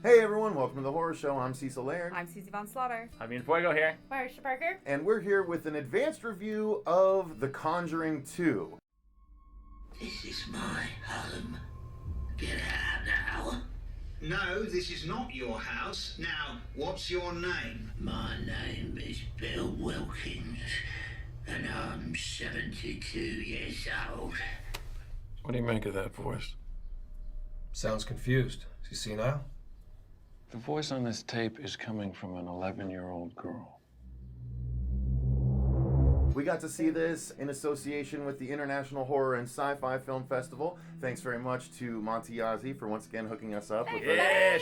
Hey everyone, welcome to the Horror Show. I'm Cecil Laird. I'm Susie Von Slaughter. I'm Ian Fuego here. Marcia Parker. And we're here with an advanced review of The Conjuring 2. This is my home. Get out now. No, this is not your house. Now, what's your name? My name is Bill Wilkins, and I'm 72 years old. What do you make of that voice? Sounds confused. Is he senile? The voice on this tape is coming from an 11-year-old girl. We got to see this in association with the International Horror and Sci-Fi Film Festival. Thanks very much to Monty Yazzie for once again hooking us up. With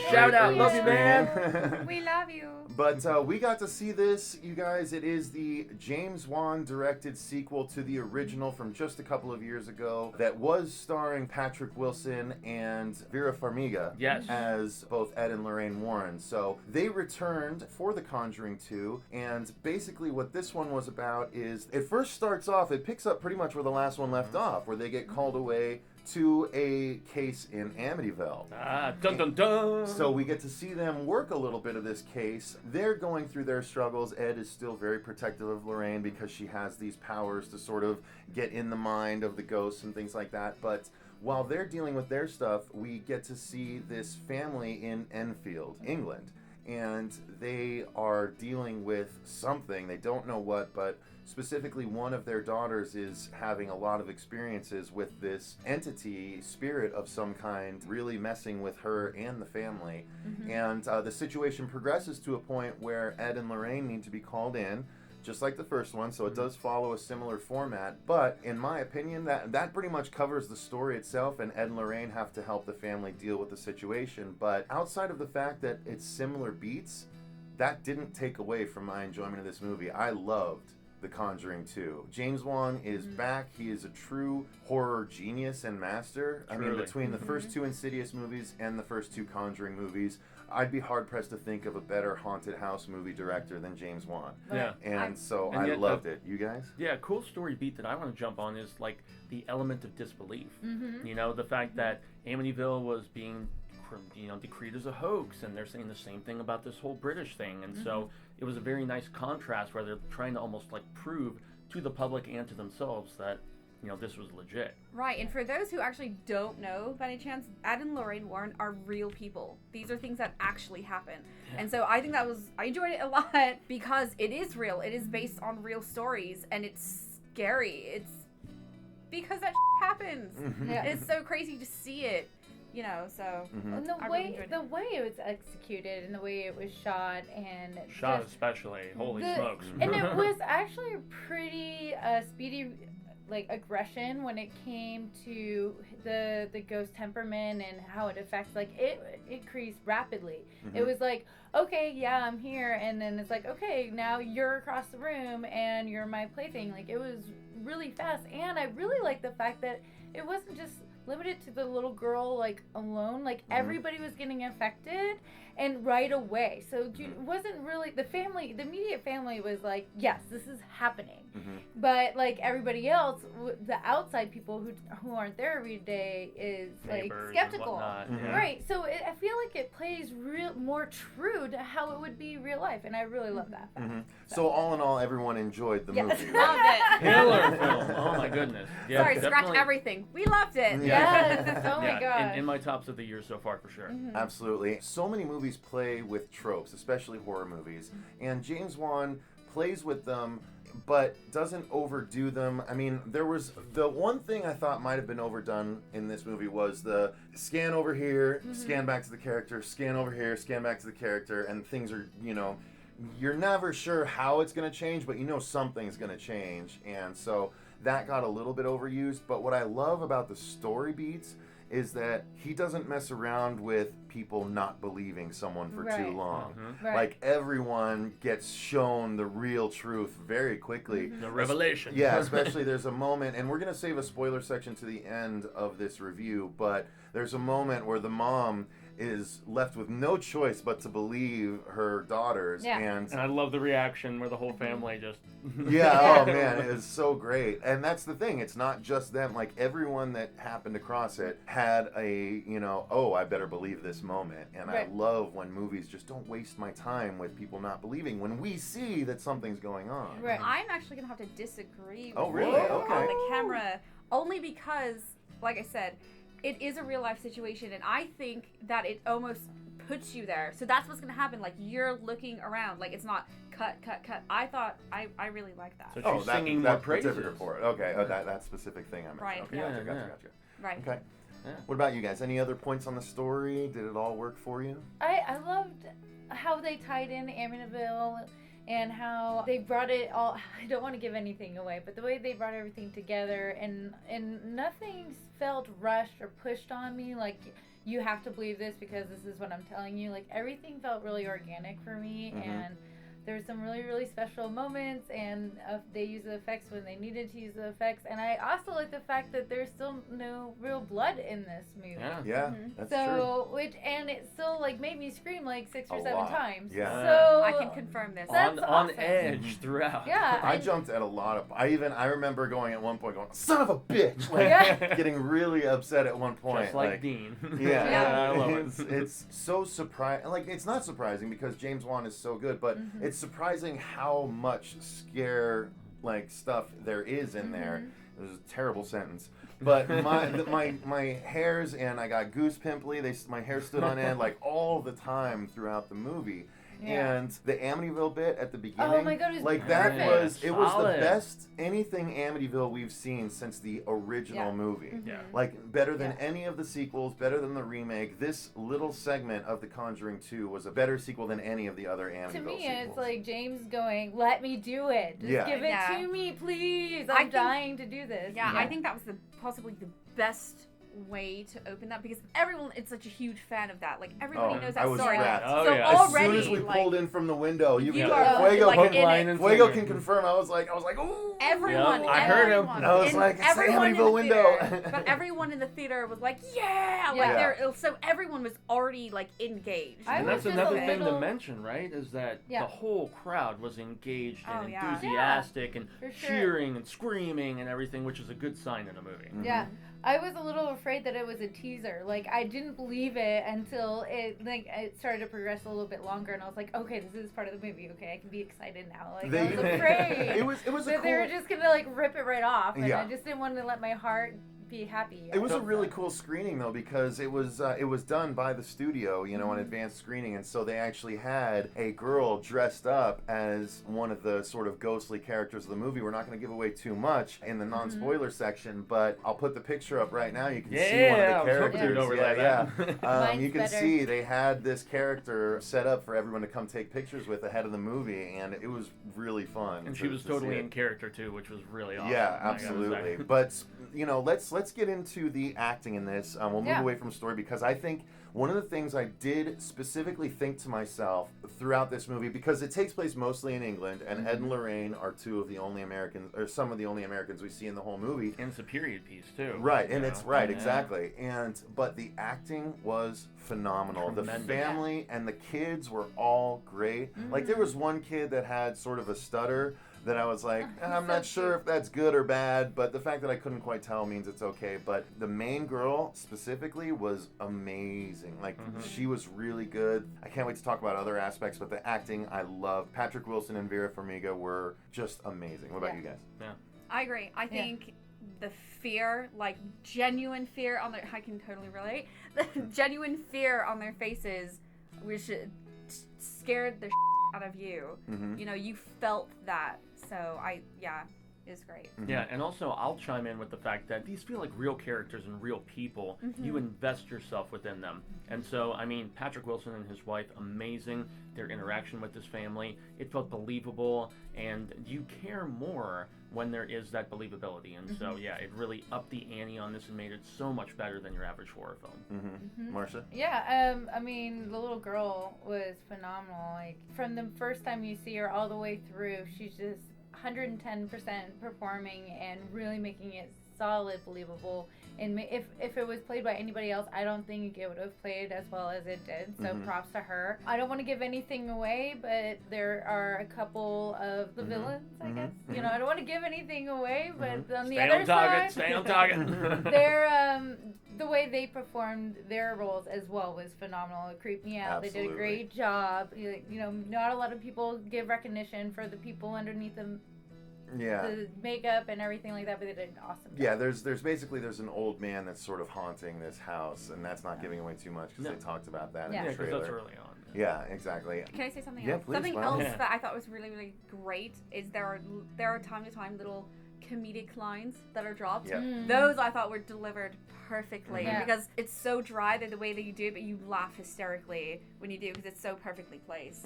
Shout out, love you, man. We love you. But we got to see this, you guys. It is the James Wan directed sequel to the original from just a couple of years ago that was starring Patrick Wilson and Vera Farmiga as both Ed and Lorraine Warren. So they returned for The Conjuring 2, and basically what this one was about is it first starts off, it picks up pretty much where the last one left off, where they get called away to a case in Amityville. Dun dun dun! So we get to see them work a little bit of this case. They're going through their struggles. Ed is still very protective of Lorraine because she has these powers to sort of get in the mind of the ghosts and things like that. But while they're dealing with their stuff, we get to see this family in Enfield, England. And they are dealing with something. They don't know what, but specifically one of their daughters is having a lot of experiences with this entity, spirit of some kind, really messing with her and the family. Mm-hmm. And the situation progresses to a point where Ed and Lorraine need to be called in, just like the first one, so it does follow a similar format. But in my opinion, that pretty much covers the story itself, and Ed and Lorraine have to help the family deal with the situation. But outside of the fact that it's similar beats, that didn't take away from my enjoyment of this movie. I loved The Conjuring 2. James Wan is back. He is a true horror genius and master. Truly. I mean, between the first two Insidious movies and the first two Conjuring movies, I'd be hard-pressed to think of a better haunted house movie director than James Wan. Yeah. And I loved it. You guys? Yeah, a cool story beat that I want to jump on is like the element of disbelief. Mm-hmm. You know, the fact that Amityville was being decreed as a hoax, and they're saying the same thing about this whole British thing, and so it was a very nice contrast where they're trying to almost like prove to the public and to themselves that this was legit. Right, and for those who actually don't know by any chance, Ed and Lorraine Warren are real people. These are things that actually happen. Yeah. And so I think I enjoyed it a lot because it is real. It is based on real stories, and it's scary. It's because that happens. Mm-hmm. Yeah. It's so crazy to see it. So and the way it was executed and the way it was shot and especially, holy smokes! And it was actually a pretty speedy aggression when it came to the ghost temperament and how it affects. It increased rapidly. Mm-hmm. It was like, okay, yeah, I'm here, and then it's like, okay, now you're across the room and you're my plaything. It was really fast, and I really like the fact that it wasn't just limited to the little girl alone. Everybody was getting affected and right away. So it wasn't really the immediate family was like, yes, this is happening. Mm-hmm. But everybody else, the outside people who aren't there every day is skeptical. Mm-hmm. Right. So I feel like it plays more true to how it would be real life, and I really love that. Mm-hmm. So all in all, everyone enjoyed the movie. Loved it. Killer film. Oh my goodness. Yeah, sorry, scratch everything. We loved it. Yes. Oh my god. In my tops of the year so far, for sure. Mm-hmm. Absolutely. So many movies play with tropes, especially horror movies, and James Wan plays with them but doesn't overdo them. I mean, there was the one thing I thought might have been overdone in this movie was the scan over here, scan back to the character, scan over here, scan back to the character, and things are, you're never sure how it's going to change, but something's going to change, and so that got a little bit overused. But what I love about the story beats is that he doesn't mess around with people not believing someone for too long. Mm-hmm. Right. Like, everyone gets shown the real truth very quickly. The revelation. Yeah, especially there's a moment, and we're going to save a spoiler section to the end of this review, but there's a moment where the mom is left with no choice but to believe her daughters. Yeah. And I love the reaction where the whole family just... yeah, oh man, it is so great. And that's the thing, it's not just them. Like, everyone that happened across it had a, oh, I better believe this moment. And Right. I love when movies just don't waste my time with people not believing when we see that something's going on. Right. I'm actually gonna have to disagree with Oh, really? you Okay. on the camera, only because, like I said, it is a real life situation, and I think that it almost puts you there. So that's what's gonna happen. Like, you're looking around, like it's not cut. I really like that. So Oh, she's that, singing that more praises. specific report. Okay, oh, that specific thing I mentioned. Right, Okay, yeah. gotcha. Right. Okay. Yeah. What about you guys? Any other points on the story? Did it all work for you? I loved how they tied in Amityville and how they brought it all. I don't want to give anything away, but the way they brought everything together and nothing felt rushed or pushed on me. Like, you have to believe this because this is what I'm telling you. Like, everything felt really organic for me, and there's some really, really special moments, and they use the effects when they needed to use the effects. And I also like the fact that there's still no real blood in this movie. Yeah, that's true. So, and it still like made me scream like 6 or A 7 lot. times. Yeah. So I can confirm this. That's On awesome. edge throughout. Yeah. I and- jumped at a lot of. I remember going at one point, going, "Son of a bitch!" Like, Yeah. getting really upset at one point. Just like Dean. Yeah, Yeah. I love it. it's so surprising. Like, it's not surprising because James Wan is so good, but it's surprising how much scare like stuff there is in there. It was a terrible sentence, but my hairs, and I got goose pimply. My hair stood on end like all the time throughout the movie. Yeah. And the Amityville bit at the beginning, Oh my God, it was like that perfect. was it was the Solid. best anything Amityville we've seen since the original Yeah. movie. Yeah. Like, better than Yeah. any of the sequels, better than the remake. This little segment of The Conjuring 2 was a better sequel than any of the other Amityville To me, sequels. it's like James going, "Let me do it. Just Yeah. give it Yeah. to me, please. I I'm think- dying to do this." Yeah, Yeah. I think that was possibly the best way to open that because everyone is such a huge fan of that. Like, everybody knows that I was story. wrapped. Oh, so yeah. As already, soon as we like, pulled in from the window, you you could- are Fuego like can, in line it. and Fuego finger. can confirm. I was like, ooh. Everyone, Yeah, I heard him. everyone. I was And like, it's the everyone in Amityville the window. theater- but everyone in the theater was like, yeah, Yeah. so everyone was already like engaged. I And was that's just another a thing to little- mention, right? Is that Yeah. the whole crowd was engaged and Oh, yeah. enthusiastic and For sure. cheering and screaming and everything, which is a good sign in a movie. Yeah, I was a little afraid that it was a teaser. Like, I didn't believe it until it started to progress a little bit longer, and I was like, okay, this is part of the movie. Okay, I can be excited now. Like, I was afraid It was a that cool. they were just gonna like rip it right off, and Yeah. I just didn't want to let my heart be happy. It was a really cool screening though, because it was done by the studio, an advanced screening, and so they actually had a girl dressed up as one of the sort of ghostly characters of the movie. We're not going to give away too much in the non-spoiler section, but I'll put the picture up right now. You can see one of Yeah, the I was hoping characters. you'd overlay that. Mine's You can better. see they had this character set up for everyone to come take pictures with ahead of the movie, and it was really fun. And to- she was to see totally it. in character too, which was really awesome. Yeah, I gotta say. absolutely. But let's get into the acting in this. We'll move Yeah. away from story because I think one of the things I did specifically think to myself throughout this movie, because it takes place mostly in England, and Ed and Lorraine are two of the only Americans, or some of the only Americans we see in the whole movie. And it's a period piece too. Right, and you it's know? right, Yeah. exactly. But the acting was phenomenal. Tremendous. The family and the kids were all great. Like, there was one kid that had sort of a stutter that I was like, I'm so not sure cute. if that's good or bad, but the fact that I couldn't quite tell means it's okay. But the main girl specifically was amazing. Like, she was really good. I can't wait to talk about other aspects, but the acting I loved. Patrick Wilson and Vera Farmiga were just amazing. What about Yeah. you guys? I agree. I think the fear, like genuine fear on their, I can totally relate. The genuine fear on their faces, which scared the out of you. Mm-hmm. You felt that. So it's great. Yeah, and also I'll chime in with the fact that these feel like real characters and real people. You invest yourself within them. And so, I mean, Patrick Wilson and his wife, amazing. Their interaction with his family, it felt believable, and you care more when there is that believability. And so, yeah, it really upped the ante on this and made it so much better than your average horror film. Marcia? Yeah, I mean, the little girl was phenomenal. Like, from the first time you see her all the way through, she's just 110% performing and really making it solid believable. And if it was played by anybody else, I don't think it would have played as well as it did. So props to her. I don't want to give anything away, but there are a couple of the villains, I guess. You know, I don't want to give anything away, but on the other side, stay on target. they're the way they performed their roles as well was phenomenal. It creeped me out. Absolutely. They did a great job. You know, not a lot of people give recognition for the people underneath them. Yeah. The makeup and everything like that, but they did an awesome job. Yeah, there's an old man that's sort of haunting this house, and that's not giving away too much because they talked about that in the because trailer. that's early on. Yeah, exactly. Can I say something Yeah, else? please, Something by else all means. that I thought was really, really great is there are time to time little comedic lines that are dropped. Yeah. Those I thought were delivered perfectly Yeah. because it's so dry that the way that you do it, but you laugh hysterically when you do because it's so perfectly placed.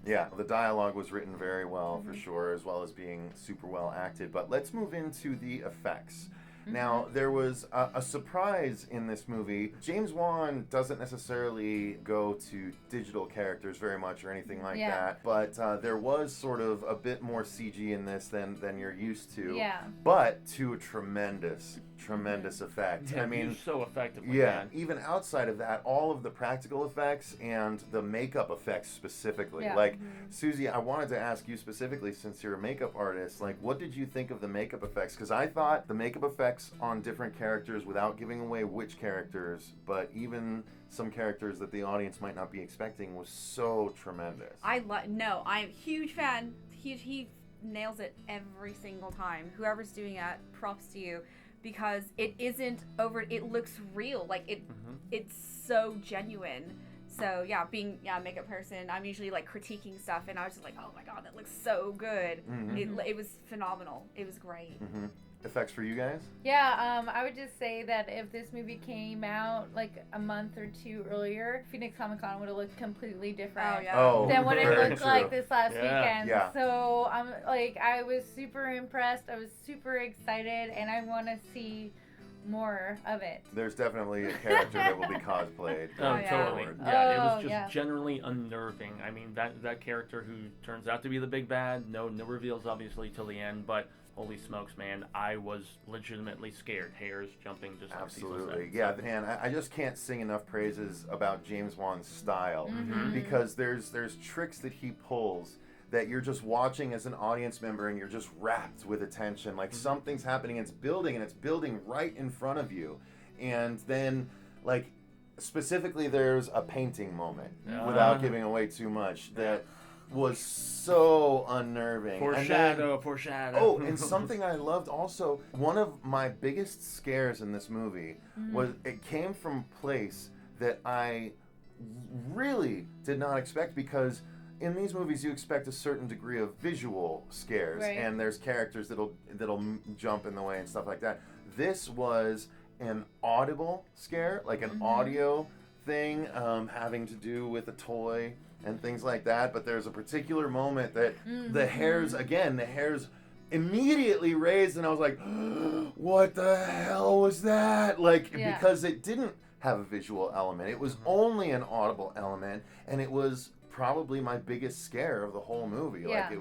Yeah, the dialogue was written very well for sure, as well as being super well acted. But let's move into the effects. Now, there was a surprise in this movie. James Wan doesn't necessarily go to digital characters very much or anything like that, but there was sort of a bit more CG in this than you're used to. Yeah. But to a tremendous effect. Yeah, I mean, used so effectively. yeah, man. even outside of that, all of the practical effects and the makeup effects specifically. Yeah. Like, Susie, I wanted to ask you specifically, since you're a makeup artist, like, what did you think of the makeup effects? Because I thought the makeup effects on different characters, without giving away which characters, but even some characters that the audience might not be expecting, was so tremendous. I'm a huge fan. He nails it every single time. Whoever's doing it, props to you. Because it isn't over, it looks real. Like it's so genuine. So yeah, being a makeup person, I'm usually like critiquing stuff, and I was just like, oh my god, that looks so good. It was phenomenal. It was great. Effects for you guys? Yeah, I would just say that if this movie came out like a month or two earlier, Phoenix Comicon would have looked completely different. Oh yeah. Oh, Than what it very looked true. like this last Yeah. weekend. Yeah. So I was super impressed. I was super excited, and I want to see more of it. There's definitely a character that will be cosplayed. Oh, going yeah. totally. forward. Yeah, it Oh, was just yeah. generally unnerving. I mean, that character who turns out to be the big bad, no reveals obviously till the end, but holy smokes, man, I was legitimately scared. Hairs jumping just like Cecil Absolutely. said. Yeah, man, I just can't sing enough praises about James Wan's style Mm-hmm. because there's tricks that he pulls that you're just watching as an audience member and you're just rapt with attention. Like something's happening, it's building right in front of you. And then, like, specifically there's a painting moment, without giving away too much, that was so unnerving. Foreshadow. Oh, and something I loved also, one of my biggest scares in this movie was it came from a place that I really did not expect, because in these movies you expect a certain degree of visual scares, Right. and there's characters that'll jump in the way and stuff like that. This was an audible scare, like an audio thing, having to do with a toy and things like that. But there's a particular moment that the hairs immediately raised, and I was like, what the hell was that? Like, Yeah. because it didn't have a visual element. It was only an audible element, and it was probably my biggest scare of the whole movie. Yeah. Like,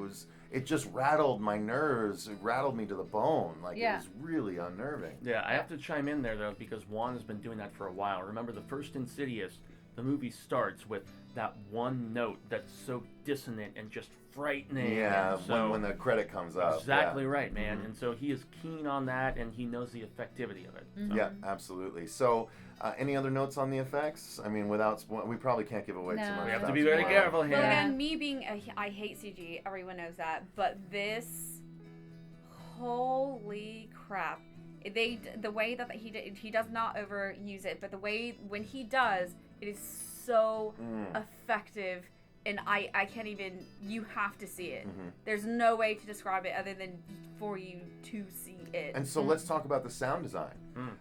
it just rattled my nerves. It rattled me to the bone. Like, Yeah. it was really unnerving. Yeah, I have to chime in there, though, because Juan has been doing that for a while. Remember, the first Insidious, the movie starts with that one note that's so dissonant and just frightening. Yeah, and so, when the credit comes up. exactly yeah. right, man. And so he is keen on that, and he knows the effectivity of it. So. Yeah, absolutely. So, any other notes on the effects? I mean, we probably can't give away too No. much. We have to without be very spoiling. careful Well, here. again, me being I hate CG. Everyone knows that. But this, holy crap! The way that he does not overuse it, but the way when he does, it is so effective. And I can't even. You have to see it. There's no way to describe it other than for you to see it. And so let's talk about the sound design,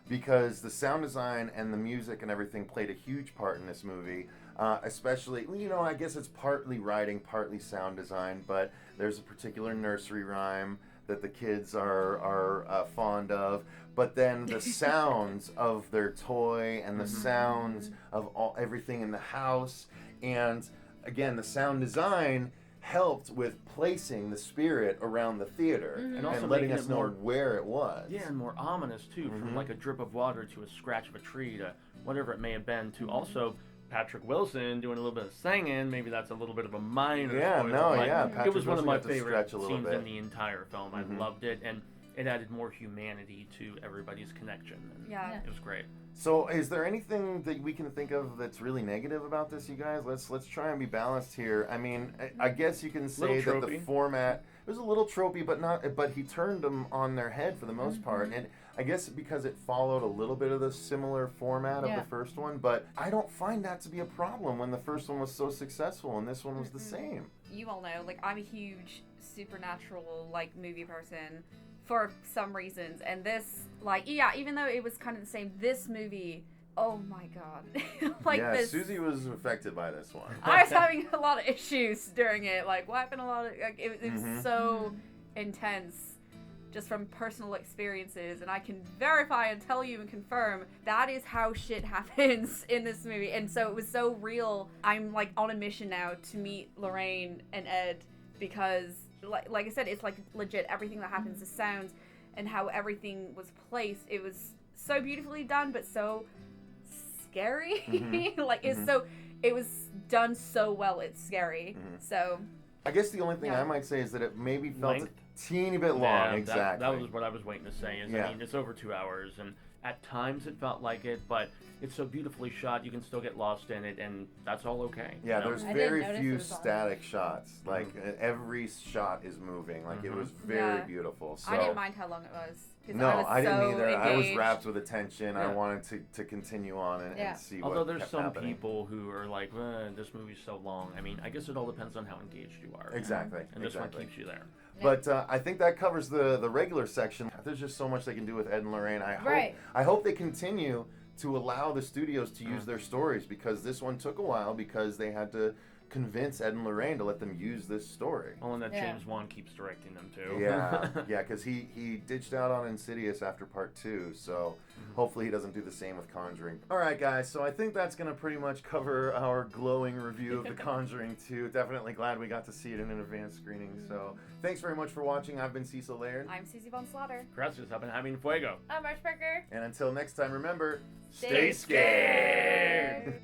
because the sound design and the music and everything played a huge part in this movie. Especially, I guess it's partly writing, partly sound design, but there's a particular nursery rhyme that the kids are fond of. But then the sounds of their toy and the sounds of everything in the house, and again, the sound design helped with placing the spirit around the theater And and, also letting making us it know more- where it was. Yeah, and more ominous too, from like a drip of water to a scratch of a tree to whatever it may have been, to also Patrick Wilson doing a little bit of singing. Maybe that's a little bit of a minor Yeah, spoiler, no, but yeah, it Patrick was one of Wilson my got to favorite stretch a little scenes bit. in the entire film. I loved it, and it added more humanity to everybody's connection. And Yeah. it was great. So, is there anything that we can think of that's really negative about this, you guys? Let's try and be balanced here. I mean, I guess you can say Little that the tropey. format was a little tropey, but he turned them on their head for the most part, and I guess because it followed a little bit of the similar format of Yeah. the first one. But I don't find that to be a problem when the first one was so successful and this one was the same. You all know, like, I'm a huge supernatural, like, movie person for some reasons. And this, like, yeah, even though it was kind of the same, this movie, oh my god. Like, yeah, this. Susie was affected by this one. I was having a lot of issues during it, like, wiping a lot of, like, it was so intense. Just from personal experiences, and I can verify and tell you and confirm that is how shit happens in this movie. And so it was so real. I'm like on a mission now to meet Lorraine and Ed, because like I said, it's like legit everything that happens, the sounds and how everything was placed. It was so beautifully done, but so scary. Like it was done so well, it's scary. So I guess the only thing Yeah. I might say is that it maybe felt Length? a teeny bit long. Yeah, Exactly. That was what I was waiting to say. Is Yeah. I mean, it's over 2 hours, and at times it felt like it, but it's so beautifully shot, you can still get lost in it, and that's all okay. Yeah, you know? there's I didn't very notice few it was long. static shots. Like every shot is moving. Like it was very Yeah. beautiful. So I didn't mind how long it was. 'Cause no, I didn't so either. I was engaged. wrapped with attention. I Yeah. wanted to continue on and, Yeah. and see Although what there's kept some happening. people who are like, this movie's so long. I mean, I guess it all depends on how engaged you are. Exactly. And this exactly. one keeps you there. But I think that covers the regular section. There's just so much they can do with Ed and Lorraine. Right. I hope they continue to allow the studios to use their stories, because this one took a while because they had to convince Ed and Lorraine to let them use this story. Well, and that Yeah. James Wan keeps directing them too. Yeah, yeah, because he ditched out on Insidious after part 2, so hopefully he doesn't do the same with Conjuring. All right, guys, so I think that's going to pretty much cover our glowing review of The Conjuring 2. Definitely glad we got to see it in an advanced screening. So thanks very much for watching. I've been Cecil Laird. I'm Susie Von Slaughter. Gracias, I've been having fuego. I'm Marshberger. And until next time, remember, Stay stay scared.